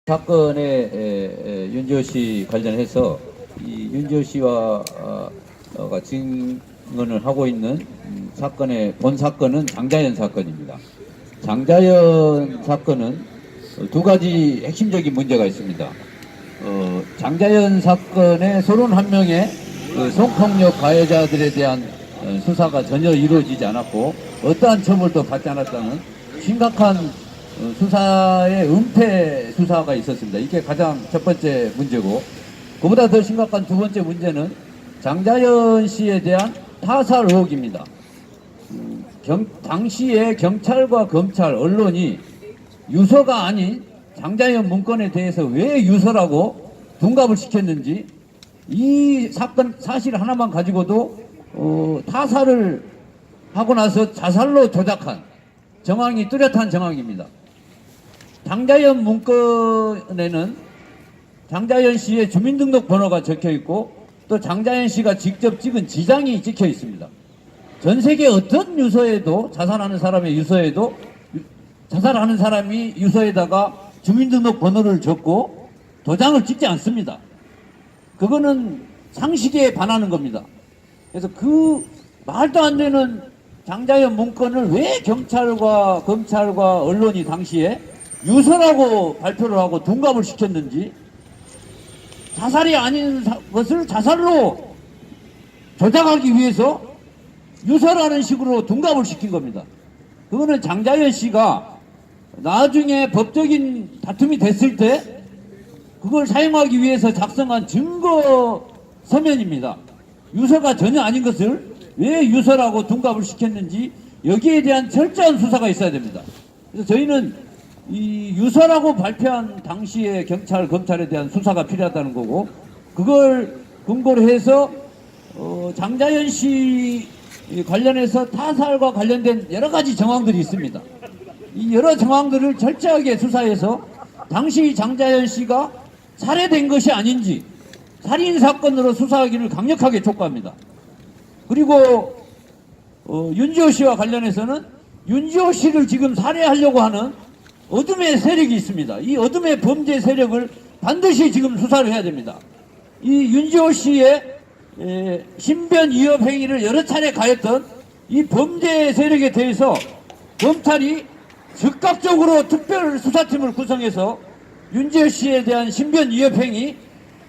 사건에 윤지호 씨 관련해서 이 윤지호 씨와 가 증언을 하고 있는 사건의 본 사건은 장자연 사건입니다. 장자연 사건은 두 가지 핵심적인 문제가 있습니다. 장자연 사건의 31명의 성폭력 가해자들에 대한 수사가 전혀 이루어지지 않았고 어떠한 처벌도 받지 않았다는 심각한 수사의 은폐 수사가 있었습니다. 이게 가장 첫 번째 문제고, 그보다 더 심각한 두 번째 문제는 장자연 씨에 대한 타살 의혹입니다. 당시에 경찰과 검찰, 언론이 유서가 아닌 장자연 문건에 대해서 왜 유서라고 둔갑을 시켰는지, 이 사건 사실 하나만 가지고도 타살을 하고 나서 자살로 조작한 정황이 뚜렷한 정황입니다. 장자연 문건에는 장자연 씨의 주민등록번호가 적혀 있고 또 장자연 씨가 직접 찍은 지장이 찍혀 있습니다. 전 세계 어떤 유서에도 자살하는 사람의 유서에도 자살하는 사람이 유서에다가 주민등록번호를 적고 도장을 찍지 않습니다. 그거는 상식에 반하는 겁니다. 그래서 그 말도 안 되는 장자연 문건을 왜 경찰과 검찰과 언론이 당시에 유서라고 발표를 하고 둔갑을 시켰는지, 자살이 아닌 것을 자살로 조작하기 위해서 유서라는 식으로 둔갑을 시킨 겁니다. 그거는 장자연 씨가 나중에 법적인 다툼이 됐을 때 그걸 사용하기 위해서 작성한 증거 서면입니다. 유서가 전혀 아닌 것을 왜 유서라고 둔갑을 시켰는지 여기에 대한 철저한 수사가 있어야 됩니다. 그래서 저희는 이 유서라고 발표한 당시에 경찰, 검찰에 대한 수사가 필요하다는 거고, 그걸 근거로 해서 장자연 씨 관련해서 타살과 관련된 여러 가지 정황들이 있습니다. 이 여러 정황들을 철저하게 수사해서 당시 장자연 씨가 살해된 것이 아닌지 살인사건으로 수사하기를 강력하게 촉구합니다. 그리고 윤지호 씨와 관련해서는 윤지호 씨를 지금 살해하려고 하는 어둠의 세력이 있습니다. 이 어둠의 범죄 세력을 반드시 지금 수사를 해야 됩니다. 이 윤지호 씨의 신변 위협 행위를 여러 차례 가했던 이 범죄 세력에 대해서 검찰이 즉각적으로 특별 수사팀을 구성해서 윤지호 씨에 대한 신변 위협 행위,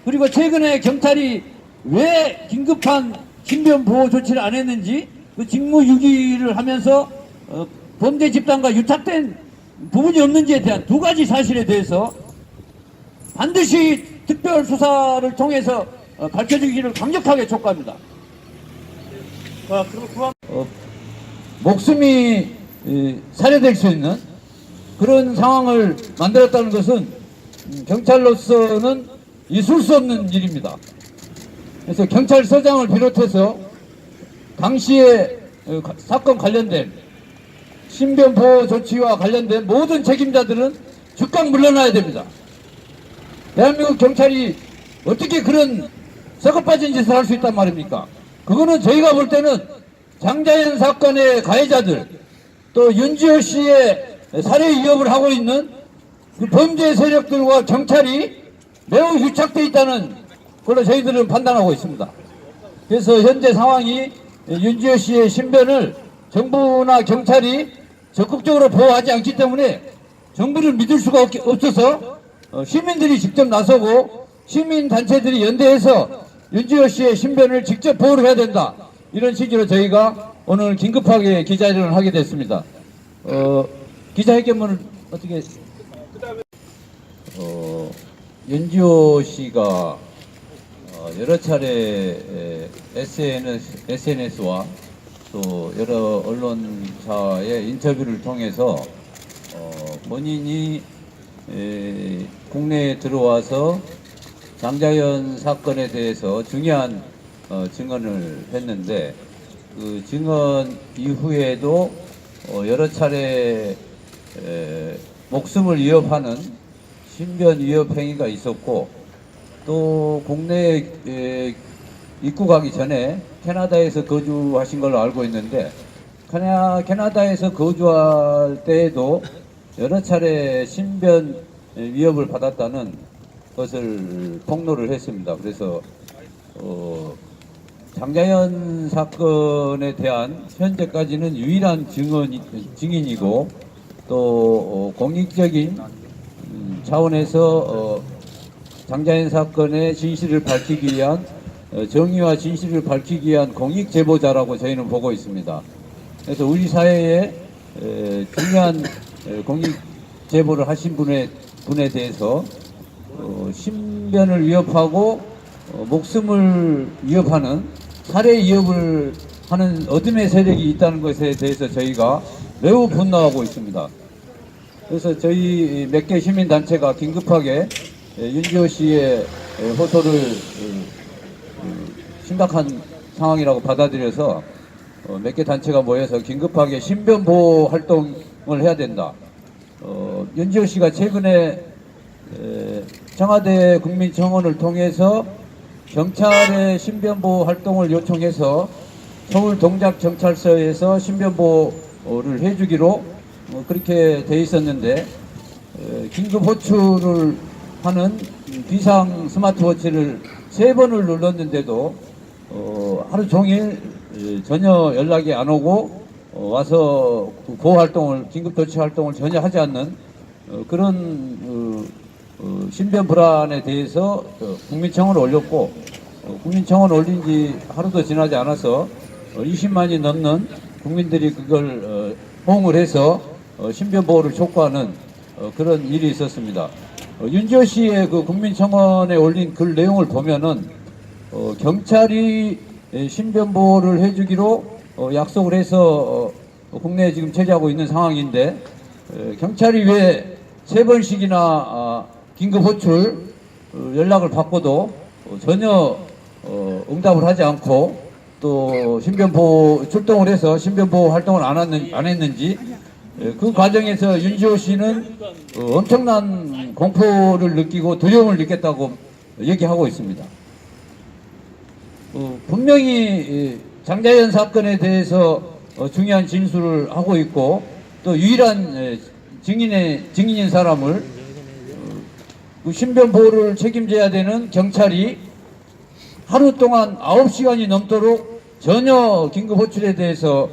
그리고 최근에 경찰이 왜 긴급한 신변 보호 조치를 안 했는지 그 직무유기를 하면서 범죄 집단과 유착된 부분이 없는지에 대한 두 가지 사실에 대해서 반드시 특별 수사를 통해서 밝혀주기를 강력하게 촉구합니다. 목숨이 살해될 수 있는 그런 상황을 만들었다는 것은 경찰로서는 있을 수 없는 일입니다. 그래서 경찰서장을 비롯해서 당시에 사건 관련된 신변보호 조치와 관련된 모든 책임자들은 즉각 물러나야 됩니다. 대한민국 경찰이 어떻게 그런 썩어빠진 짓을 할 수 있단 말입니까? 그거는 저희가 볼 때는 장자연 사건의 가해자들, 또 윤지호 씨의 살해 위협을 하고 있는 그 범죄 세력들과 경찰이 매우 유착되어 있다는 걸로 저희들은 판단하고 있습니다. 그래서 현재 상황이 윤지호 씨의 신변을 정부나 경찰이 적극적으로 보호하지 않기 때문에 정부를 믿을 수가 없어서 시민들이 직접 나서고 시민단체들이 연대해서 윤지호 씨의 신변을 직접 보호를 해야 된다, 이런 식으로 저희가 오늘 긴급하게 기자회견을 하게 됐습니다. 기자회견문을 어떻게 윤지호 씨가 여러 차례 SNS와 또 여러 언론사의 인터뷰를 통해서 본인이 국내에 들어와서 장자연 사건에 대해서 중요한 증언을 했는데, 그 증언 이후에도 여러 차례 목숨을 위협하는 신변 위협 행위가 있었고, 또 국내에 입국하기 전에 캐나다에서 거주하신 걸로 알고 있는데, 캐나다에서 거주할 때에도 여러 차례 신변 위협을 받았다는 것을 폭로를 했습니다. 그래서 장자연 사건에 대한 현재까지는 유일한 증인이고 또 공익적인 차원에서 장자연 사건의 진실을 밝히기 위한 정의와 진실을 밝히기 위한 공익 제보자라고 저희는 보고 있습니다. 그래서 우리 사회에 중요한 공익 제보를 하신 분에 대해서 신변을 위협하고 목숨을 위협하는 살해 위협을 하는 어둠의 세력이 있다는 것에 대해서 저희가 매우 분노하고 있습니다. 그래서 저희 몇 개 시민단체가 긴급하게 윤지호 씨의 호소를 심각한 상황이라고 받아들여서 몇 개 단체가 모여서 긴급하게 신변보호 활동을 해야 된다. 윤지호 씨가 최근에 청와대 국민청원을 통해서 경찰의 신변보호 활동을 요청해서 서울 동작경찰서에서 신변보호를 해주기로 그렇게 돼 있었는데 긴급 호출을 하는 비상 스마트워치를 3번을 눌렀는데도 하루 종일 전혀 연락이 안 오고 와서 보호 활동을 긴급 조치 활동을 전혀 하지 않는 그런 신변 불안에 대해서 국민청원을 올렸고 국민청원 올린 지 하루도 지나지 않아서 20만이 넘는 국민들이 그걸 호응을 해서 신변 보호를 촉구하는 그런 일이 있었습니다. 윤지호 씨의 그 국민청원에 올린 글 내용을 보면은 경찰이 신변 보호를 해주기로 약속을 해서 국내에 지금 체제하고 있는 상황인데 경찰이 왜 3번씩이나 긴급 호출 연락을 받고도 전혀 응답을 하지 않고 또 신변보호 출동을 해서 신변보호 활동을 안 했는지 그 과정에서 윤지호 씨는 엄청난 공포를 느끼고 두려움을 느꼈다고 얘기하고 있습니다. 분명히 장자연 사건에 대해서 중요한 진술을 하고 있고 또 유일한 증인인 사람을 신변보호를 책임져야 되는 경찰이 하루 동안 9시간이 넘도록 전혀 긴급호출에 대해서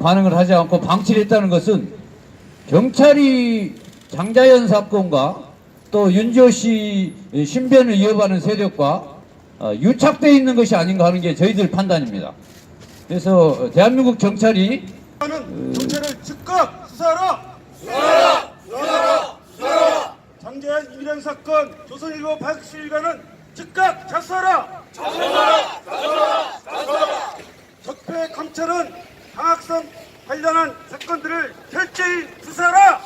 반응을 하지 않고 방치를 했다는 것은 경찰이 장자연 사건과 또 윤지호 씨 신변을 위협하는 세력과 유착되어 있는 것이 아닌가 하는 게 저희들 판단입니다. 그래서 대한민국 경찰이 경찰을 즉각 수사하라! 장자연 이명 사건 조선일보 80일간은 즉각 자수하라! 적폐 검찰은 방학성 관련한 사건들을 철저히 수사하라!